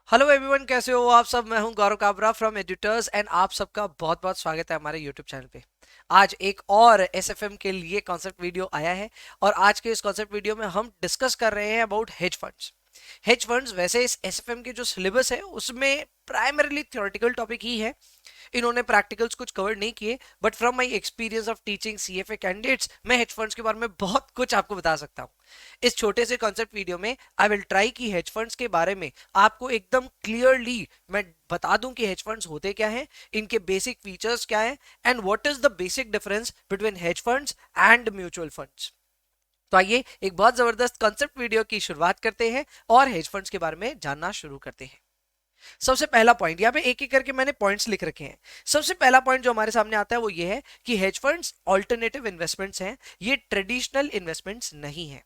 Hello everyone, कैसे हो आप सब। मैं हूं गौरव काबरा फ्रॉम एडिटर्स एंड आप सबका बहुत बहुत स्वागत है हमारे यूट्यूब चैनल पे। आज एक और एसएफएम के लिए कॉन्सेप्ट वीडियो आया है और आज के इस कॉन्सेप्ट वीडियो में हम डिस्कस कर रहे हैं about hedge funds. Hedge funds वैसे इस एसएफएम के जो सिलेबस है उसमें प्राइमरीली थ्योरेटिकल टॉपिक ही है। इन्होंने प्रैक्टिकल्स कुछ कवर नहीं किए, but from my experience of teaching CFA candidates मैं हेज फंड्स के बारे में बहुत कुछ आपको बता सकता हूँ। इस छोटे से कॉन्सेप्ट वीडियो में आई विल ट्राई कि हेज फंड्स के बारे में आपको एकदम क्लियरली मैं बता दूं कि हेज फंड्स होते क्या हैं, इनके बेसिक फीचर्स क्या हैं and what is the basic difference between hedge funds and mutual funds. तो आइए एक बहुत जबरदस्त कॉन्सेप्ट वीडियो की शुरुआत करते हैं और हेज फंड्स के बारे में जानना शुरू करते हैं। सबसे पहला पॉइंट, यहाँ पे एक एक करके मैंने पॉइंट्स लिख रखे हैं। सबसे पहला पॉइंट जो हमारे सामने आता है वो ये है कि हेज फंड्स ऑल्टरनेटिव इन्वेस्टमेंट्स हैं, ये ट्रेडिशनल इन्वेस्टमेंट्स नहीं है।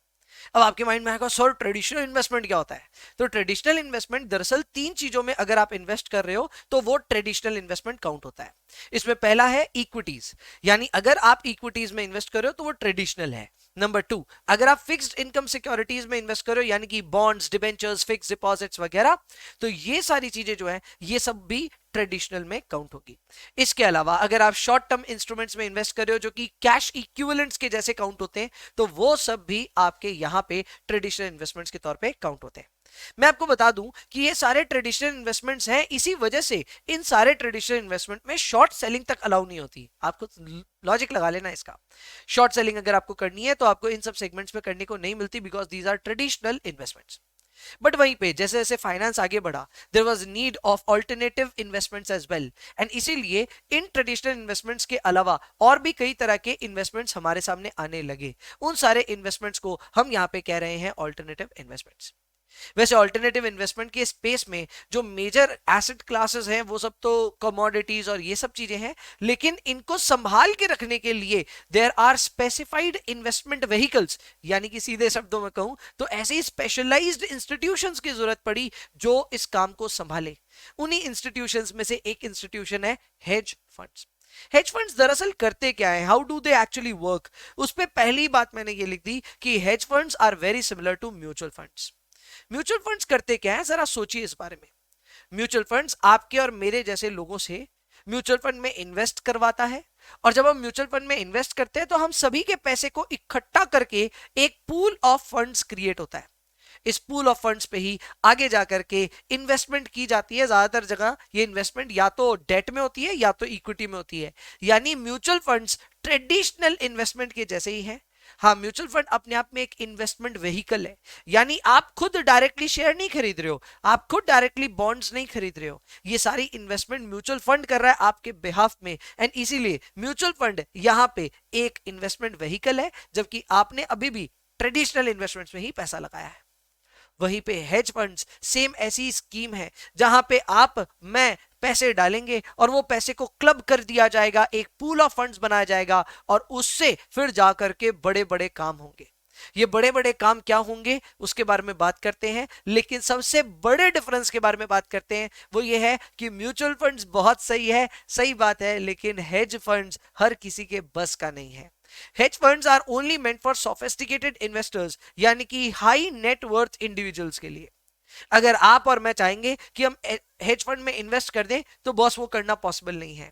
अब आपके माइंड में आएगा सर ट्रेडिशनल इन्वेस्टमेंट क्या होता है। तो ट्रेडिशनल इन्वेस्टमेंट दरअसल तीन चीजों में अगर आप इन्वेस्ट कर रहे हो तो वो ट्रेडिशनल इन्वेस्टमेंट काउंट होता है। इसमें पहला है इक्विटीज, यानी अगर आप इक्विटीज में इन्वेस्ट कर रहे हो तो वो ट्रेडिशनल है। नंबर टू, अगर आप फिक्स्ड इनकम सिक्योरिटीज में इन्वेस्ट करो यानी कि बॉन्ड्स, डिबेंचर्स, फिक्स डिपॉजिट्स वगैरह, तो ये सारी चीजें जो है ये सब भी ट्रेडिशनल में काउंट होगी। इसके अलावा अगर आप शॉर्ट टर्म इंस्ट्रूमेंट्स में इन्वेस्ट कर रहे हो जो कि कैश इक्विवेलेंट्स के जैसे काउंट होते हैं, तो वो सब भी आपके यहां पे ट्रेडिशनल इन्वेस्टमेंट्स के तौर पे काउंट होते हैं। मैं आपको बता दूं कि ये सारे ट्रेडिशनल इन्वेस्टमेंट्स हैं, इसी वजह से इन सारे ट्रेडिशनल इन्वेस्टमेंट में शॉर्ट सेलिंग तक अलाउ नहीं होती। आपको लॉजिक लगा लेना इसका। शॉर्ट सेलिंग अगर आपको करनी है तो आपको इन सब सेगमेंट्स में करने को नहीं मिलती, because these are traditional investments. But वहीं पे जैसे जैसे फाइनेंस आगे बढ़ा, there was need of alternative investments as well, and इसीलिए इन ट्रेडिशनल इन्वेस्टमेंट्स के अलावा और भी कई तरह के इन्वेस्टमेंट्स हमारे सामने आने लगे। उन सारे इन्वेस्टमेंट्स को हम यहाँ पे कह रहे हैं ऑल्टरनेटिव इन्वेस्टमेंट्स। वैसे ऑल्टरनेटिव इन्वेस्टमेंट के स्पेस में जो मेजर एसेट क्लासेस हैं वो सब तो कमोडिटीज और ये सब चीजें हैं, लेकिन इनको संभाल के रखने के लिए there are specified investment vehicles, यानी कि सीधे शब्दों में कहूं तो ऐसी स्पेशलाइज्ड इंस्टीट्यूशंस की जरूरत पड़ी जो इस काम को संभाले। उन्हीं इंस्टीट्यूशंस में से एक इंस्टीट्यूशन है हेज फंड्स। हेज फंड्स दरअसल करते क्या है, how do they actually work, उस पर पहली बात मैंने ये लिख दी कि hedge funds are very similar to mutual funds. Mutual funds करते क्या है, जरा सोचिए इस बारे में। म्यूचुअल फंड्स आपके और मेरे जैसे लोगों से म्यूचुअल फंड में इन्वेस्ट करवाता है, और जब हम म्यूचुअल फंड में इन्वेस्ट करते हैं तो हम सभी के पैसे को इकट्ठा करके एक पूल ऑफ फंड्स क्रिएट होता है। इस पूल ऑफ फंड्स पे ही आगे जाकर के इन्वेस्टमेंट की जाती है। ज्यादातर जगह ये इन्वेस्टमेंट या तो डेट में होती है या तो इक्विटी में होती है, यानी म्यूचुअल फंड्स ट्रेडिशनल इन्वेस्टमेंट के जैसे ही है। हाँ, म्यूचुअल फंड अपने आप में एक इन्वेस्टमेंट व्हीकल है, यानी आप खुद डायरेक्टली शेयर नहीं खरीद रहे हो, आप खुद डायरेक्टली बॉन्ड्स नहीं खरीद रहे हो, ये सारी इन्वेस्टमेंट म्यूचुअल फंड कर रहा है आपके बिहाफ में। एंड इसीलिए म्यूचुअल फंड यहां पे एक इन्वेस्टमेंट व्हीकल है, जबकि आपने अभी भी ट्रेडिशनल इन्वेस्टमेंट्स में ही पैसा लगाया है। वहीं पे हेज फंड्स सेम ऐसी स्कीम है जहां पे आप मैं पैसे डालेंगे और वो पैसे को क्लब कर दिया जाएगा, एक पूल ऑफ फंड्स बनाया जाएगा और उससे फिर जाकर के बड़े बड़े काम होंगे। ये बड़े बड़े काम क्या होंगे उसके बारे में बात करते हैं, लेकिन सबसे बड़े डिफरेंस के बारे में बात करते हैं। वो ये है कि म्यूचुअल फंड्स बहुत सही है, सही बात है, लेकिन हेज फंड्स हर किसी के बस का नहीं है। Hedge funds are only meant for sophisticated investors, यानी कि हाई नेट वर्थ इंडिविजुअल्स के लिए। अगर आप और मैं चाहेंगे कि हम हेज फंड में इन्वेस्ट कर दें तो बॉस वो करना पॉसिबल नहीं है।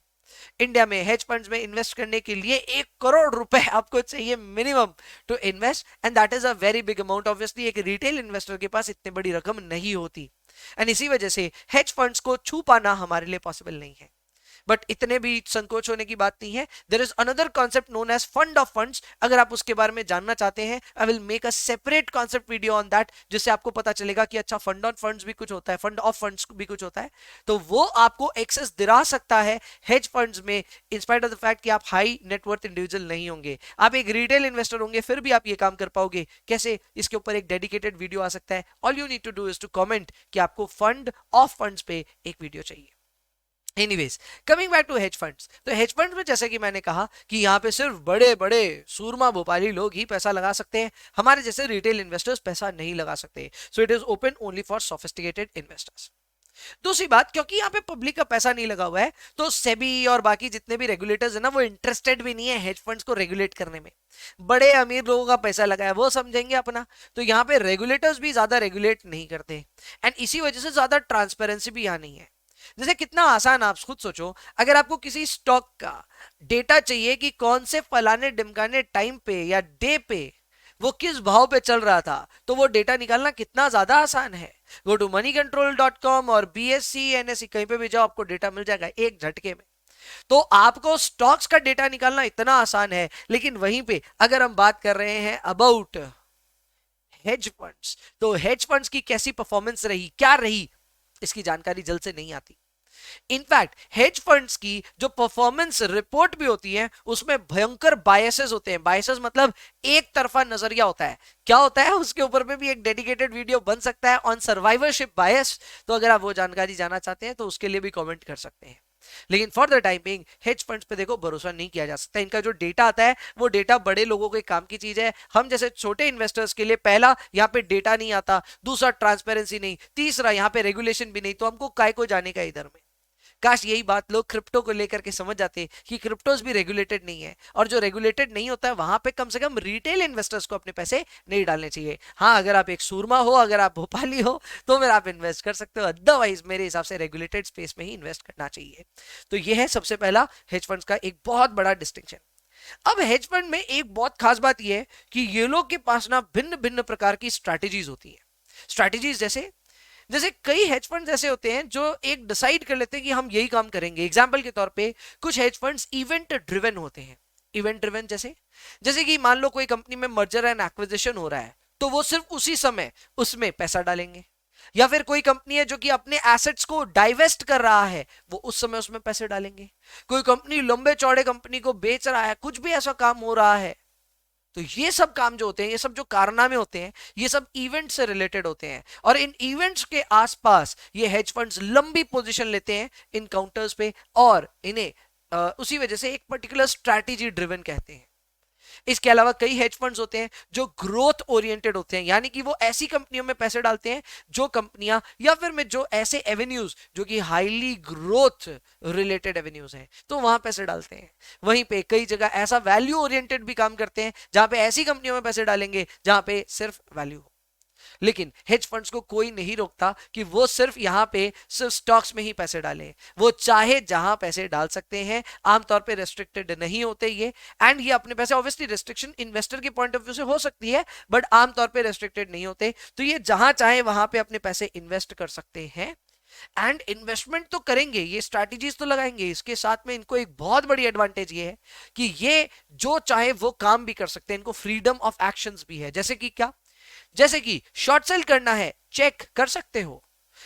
इंडिया में हेज फंड्स में इन्वेस्ट करने के लिए 1 करोड़ रुपए आपको चाहिए minimum to invest, and that is a very big amount. Obviously एक रिटेल इन्वेस्टर के पास इतनी बड़ी रकम नहीं होती, एंड इसी वजह से हेज फंड्स को छू पाना हमारे लिए पॉसिबल नहीं है। बट इतने भी संकोच होने की बात नहीं है। There is another concept known as fund of funds. अगर आप उसके बारे में जानना चाहते हैं, I will make a separate concept video on that, जिससे आपको पता चलेगा कि अच्छा फंड ऑन फंड्स भी कुछ होता है, फंड ऑफ फंड्स भी कुछ होता है। तो वो आपको एक्सेस दिला सकता है हेज फंड्स में, इंस्पाइट ऑफ द फैक्ट कि आप हाई नेटवर्थ इंडिविजुअल नहीं होंगे, आप एक रिटेल इन्वेस्टर होंगे, फिर भी आप ये काम कर पाओगे। कैसे, इसके ऊपर एक डेडिकेटेड वीडियो आ सकता है। All you need to do is to comment कि आपको फंड ऑफ फंड्स पे एक वीडियो चाहिए। Anyways, coming back to hedge funds, तो हेज फंड्स में जैसे कि मैंने कहा कि यहाँ पे सिर्फ बड़े बड़े सूरमा भोपाली लोग ही पैसा लगा सकते हैं, हमारे जैसे रिटेल इन्वेस्टर्स पैसा नहीं लगा सकते। So it is open only for sophisticated investors. दूसरी बात, क्योंकि यहाँ पे पब्लिक का पैसा नहीं लगा हुआ है, तो सेबी और बाकी जितने भी रेगुलेटर्स है ना, वो इंटरेस्टेड भी नहीं है हेज फंड्स को रेगुलेट करने में। बड़े अमीर लोगों का पैसा लगा है, वो समझेंगे अपना। तो यहाँ पे रेगुलेटर्स भी ज्यादा रेगुलेट नहीं करते, एंड इसी वजह से ज्यादा ट्रांसपेरेंसी भी यहाँ नहीं है। जैसे कितना आसान, आप खुद सोचो, अगर आपको किसी स्टॉक का डेटा चाहिए कि कौन से फलाने डिमकाने टाइम पे या डे पे वो किस भाव पे चल रहा था, तो वो डेटा निकालना कितना ज्यादा आसान है। गो टू moneycontrol.com और BSE NSE कहीं पे भी जाओ, आपको डेटा मिल जाएगा एक झटके में। तो आपको स्टॉक्स का डेटा निकालना इतना आसान है, लेकिन वहीं पे अगर हम बात कर रहे हैं अबाउट हेज फंड्स, तो हेज फंड्स की कैसी परफॉर्मेंस रही, क्या रही, इसकी जानकारी जल्द से नहीं आती। इनफैक्ट हेज फंड्स की जो परफॉर्मेंस रिपोर्ट भी होती है, उसमें भयंकर बायसेस होते हैं। बायसेस मतलब एक तरफा नजरिया होता है। क्या होता है, उसके ऊपर में भी एक डेडिकेटेड वीडियो बन सकता है ऑन सर्वाइवरशिप बायस। तो अगर आप वो जानकारी जानना चाहते हैं तो उसके लिए भी कमेंट कर सकते हैं। लेकिन for the time being hedge funds पे देखो, भरोसा नहीं किया जा सकता। इनका जो डेटा आता है, वो डेटा बड़े लोगों के काम की चीज है। हम जैसे छोटे इन्वेस्टर्स के लिए पहला यहाँ पे डेटा नहीं आता, दूसरा ट्रांसपेरेंसी नहीं, तीसरा यहाँ पे रेगुलेशन भी नहीं। तो हमको काय को जाने का इधर में। काश यही बात लोग क्रिप्टो को लेकर के समझ जाते कि क्रिप्टोज भी रेगुलेटेड नहीं है, और जो रेगुलेटेड नहीं होता है वहां पे कम से कम रिटेल इन्वेस्टर्स को अपने पैसे नहीं डालने चाहिए। हाँ, अगर आप एक सूरमा हो, अगर आप भोपाली हो, तो फिर आप इन्वेस्ट कर सकते हो, अदरवाइज मेरे हिसाब से रेगुलेटेड स्पेस में ही इन्वेस्ट करना चाहिए। तो यह है सबसे पहला हेज फंड्स का एक बहुत बड़ा डिस्टिंक्शन। अब हेज फंड में एक बहुत खास बात यह है कि ये लोग के पास ना भिन्न भिन्न प्रकार की स्ट्रैटेजीज होती है। स्ट्रैटेजीज जैसे जैसे कई हेज फंड्स ऐसे होते हैं जो एक डिसाइड कर लेते हैं कि हम यही काम करेंगे। एग्जांपल के तौर पे कुछ हेज फंड्स इवेंट ड्रिवन होते हैं। इवेंट ड्रिवन जैसे जैसे कि मान लो कोई कंपनी में मर्जर एंड एक्विजिशन हो रहा है, तो वो सिर्फ उसी समय उसमें पैसा डालेंगे। या फिर कोई कंपनी है जो कि अपने एसेट्स को डाइवेस्ट कर रहा है, वो उस समय उसमें पैसे डालेंगे। कोई कंपनी लंबे चौड़े कंपनी को बेच रहा है, कुछ भी ऐसा काम हो रहा है, तो ये सब काम जो होते हैं, ये सब जो कारनामे होते हैं, ये सब इवेंट से रिलेटेड होते हैं। और इन इवेंट्स के आसपास ये हेज फंड्स लंबी पोजीशन लेते हैं इन काउंटर्स पे, और इन्हें उसी वजह से एक पर्टिकुलर स्ट्रैटेजी ड्रिवन कहते हैं। इसके अलावा कई हेज फंड्स होते हैं जो ग्रोथ ओरिएंटेड होते हैं, यानी कि वो ऐसी कंपनियों में पैसे डालते हैं जो कंपनियां, या फिर में जो ऐसे एवेन्यूज जो कि हाईली ग्रोथ रिलेटेड एवेन्यूज हैं, तो वहां पैसे डालते हैं। वहीं पे कई जगह ऐसा वैल्यू ओरिएंटेड भी काम करते हैं, जहां पे ऐसी कंपनियों में पैसे डालेंगे जहां पे सिर्फ वैल्यू। लेकिन हेज फंड्स को कोई नहीं रोकता कि वो सिर्फ यहां पे सिर्फ स्टॉक्स में ही पैसे डालें। वो चाहे जहां पैसे डाल सकते हैं, आमतौर पे रेस्ट्रिक्टेड नहीं होते ये। एंड ये अपने पैसे, ऑब्वियसली रेस्ट्रिक्शन इन्वेस्टर के पॉइंट ऑफ व्यू से हो सकती है, बट आमतौर पे रेस्ट्रिक्टेड नहीं होते। तो ये जहां चाहे वहां पे अपने पैसे इन्वेस्ट कर सकते हैं। एंड इन्वेस्टमेंट तो करेंगे, ये स्ट्रैटेजीज तो लगाएंगे, इसके साथ में इनको एक बहुत बड़ी एडवांटेज ये है कि ये जो चाहे वो काम भी कर सकते हैं। इनको फ्रीडम ऑफ एक्शंस भी है। जैसे कि क्या, जैसे कि शॉर्ट सेल करना है, चेक कर सकते हो।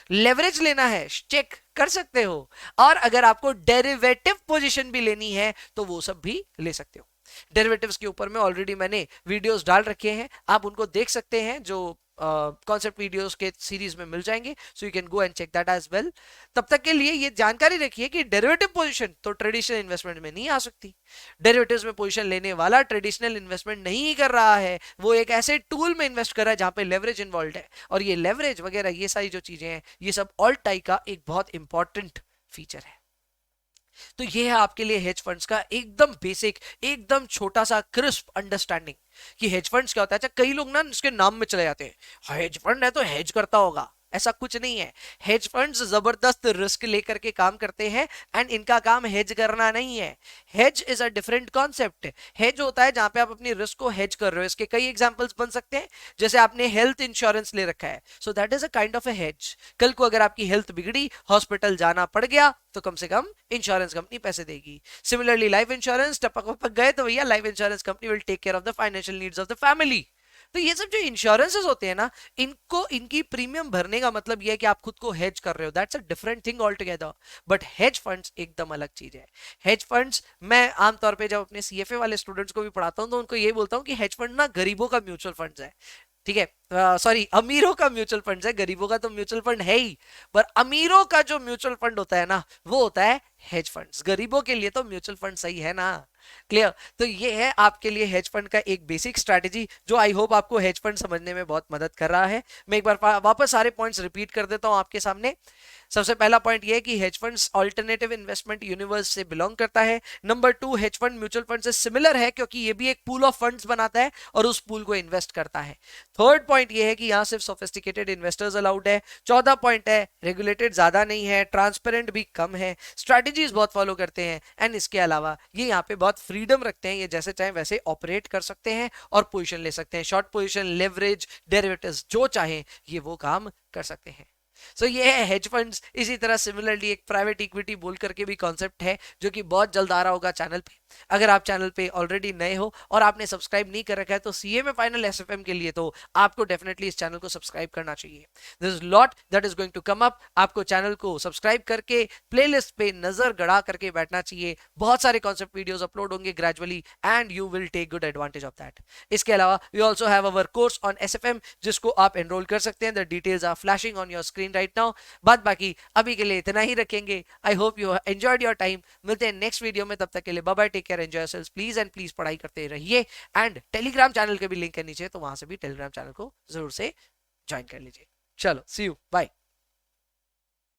लेवरेज लेना है, चेक कर सकते हो। और अगर आपको डेरिवेटिव पोजीशन भी लेनी है, तो वो सब भी ले सकते हो। डेरिवेटिव्स के ऊपर में ऑलरेडी मैंने वीडियोस डाल रखे हैं, आप उनको देख सकते हैं, जो कॉन्सेप्ट वीडियोस के सीरीज में मिल जाएंगे। So you can go and check that as well. तब तक के लिए ये जानकारी रखिए कि डेरिवेटिव पोजीशन तो ट्रेडिशनल इन्वेस्टमेंट में नहीं आ सकती। डेरिवेटिव्स में पोजीशन लेने वाला ट्रेडिशनल इन्वेस्टमेंट नहीं कर रहा है, वो एक ऐसे टूल में इन्वेस्ट कर रहा है जहां पे लेवरेज इन्वॉल्व है। और ये लेवरेज वगैरह ये सारी जो चीजें हैं, ये सब ऑल्ट टाइप का एक बहुत इंपॉर्टेंट फीचर है। तो ये है आपके लिए हेज फंड्स का एकदम बेसिक, एकदम छोटा सा क्रिस्प अंडरस्टैंडिंग कि हेज फंड्स क्या होता है। अच्छा, कई लोग ना इसके नाम में चले जाते हैं, हेज फंड है तो हेज करता होगा। ऐसा कुछ नहीं है। हेज फंड्स जबरदस्त रिस्क लेकर के काम करते हैं, एंड इनका काम हेज करना नहीं है। Hedge is a different concept. Hedge होता है जहां पे आप अपनी रिस्क को हेज कर रहे हो। इसके कई एग्जांपल्स बन सकते हैं, जैसे आपने हेल्थ इंश्योरेंस ले रखा है, so that is a kind of a hedge. कल को अगर आपकी हेल्थ बिगड़ी, हॉस्पिटल जाना पड़ गया, तो कम से कम इंश्योरेंस कंपनी पैसे देगी। सिमिलरली लाइफ इंश्योरेंस, टपक वपक गए तो भैया life insurance company will take care of the financial needs of the family. तो ये सब जो इंश्योरेंसेस होते हैं ना, इनको इनकी प्रीमियम भरने का मतलब ये है कि आप खुद को हेज कर रहे हो। That's a different thing all together. But hedge funds एकदम अलग चीज है। हेज फंड्स, मैं आमतौर पे जब अपने सीएफए वाले स्टूडेंट्स को भी पढ़ाता हूं, तो उनको ये बोलता हूं कि हेज फंड ना गरीबों का म्यूचुअल फंड्स है। ठीक है, सॉरी, अमीरों का म्यूचुअल फंड है, गरीबों का तो म्यूचुअल फंड है ही। पर अमीरों का जो म्यूचुअल फंड होता है ना, वो होता है हेज फंड्स। गरीबों के लिए तो म्यूचुअल फंड सही है ना। क्लियर? तो ये है आपके लिए हेज फंड का एक बेसिक स्ट्रैटेजी जो आई होप आपको हेज फंड समझने में बहुत मदद कर रहा है। मैं एक बार वापस सारे पॉइंट्स रिपीट कर देता हूं आपके सामने। सबसे पहला पॉइंट ये है कि hedge funds alternative investment universe से बिलोंग करता है। Number 2, hedge fund mutual fund से सिमिलर है क्योंकि ये भी एक पूल ऑफ फंड्स बनाता है और उस पूल को इन्वेस्ट करता है। थर्ड पॉइंट ये है कि यहां सिर्फ सोफिस्टिकेटेड इन्वेस्टर्स अलाउड है। चौथा पॉइंट है रेगुलेटेड ज्यादा नहीं है, ट्रांसपेरेंट भी कम है, स्ट्रैटेजीज बहुत फॉलो करते हैं एंड इसके अलावा ये यहाँ पे बहुत फ्रीडम रखते हैं, ये जैसे चाहे वैसे ऑपरेट कर सकते हैं और पोजीशन ले सकते हैं। शॉर्ट पोजीशन, लेवरेज, डेरिवेटिव्स जो चाहे ये वो काम कर सकते हैं। सो ये है हेज फंड्स। इसी तरह सिमिलरली एक प्राइवेट इक्विटी बोल करके भी कॉन्सेप्ट है जो कि बहुत जल्द आ रहा होगा चैनल पे। अगर आप चैनल पे ऑलरेडी नए हो और आपने सब्सक्राइब नहीं कर रखा है तो सीए में फाइनल एसएफएम के लिए तो आपको डेफिनेटली इस चैनल को सब्सक्राइब करना चाहिए। This is lot that is going to come up. आपको चैनल को सब्सक्राइब करके प्लेलिस्ट पे नजर गड़ा करके बैठना चाहिए। बहुत सारे कॉन्सेप्ट वीडियोस अपलोड होंगे gradually and you will take good advantage of that. इसके अलावा we also have our course on SFM जिसको आप एनरोल कर सकते हैं। The details are flashing on your screen right now. बात बाकी अभी के लिए इतना ही रखेंगे। I hope you enjoyed your time. मिलते हैं नेक्स्ट वीडियो में, तब तक के लिए bye bye, take care, enjoy yourselves please and please. पढ़ाई करते रहिए एंड टेलीग्राम चैनल के भी लिंक है नीचे, तो वहां से भी टेलीग्राम चैनल को जरूर से ज्वाइन कर लीजिए। चलो सी यू, बाय।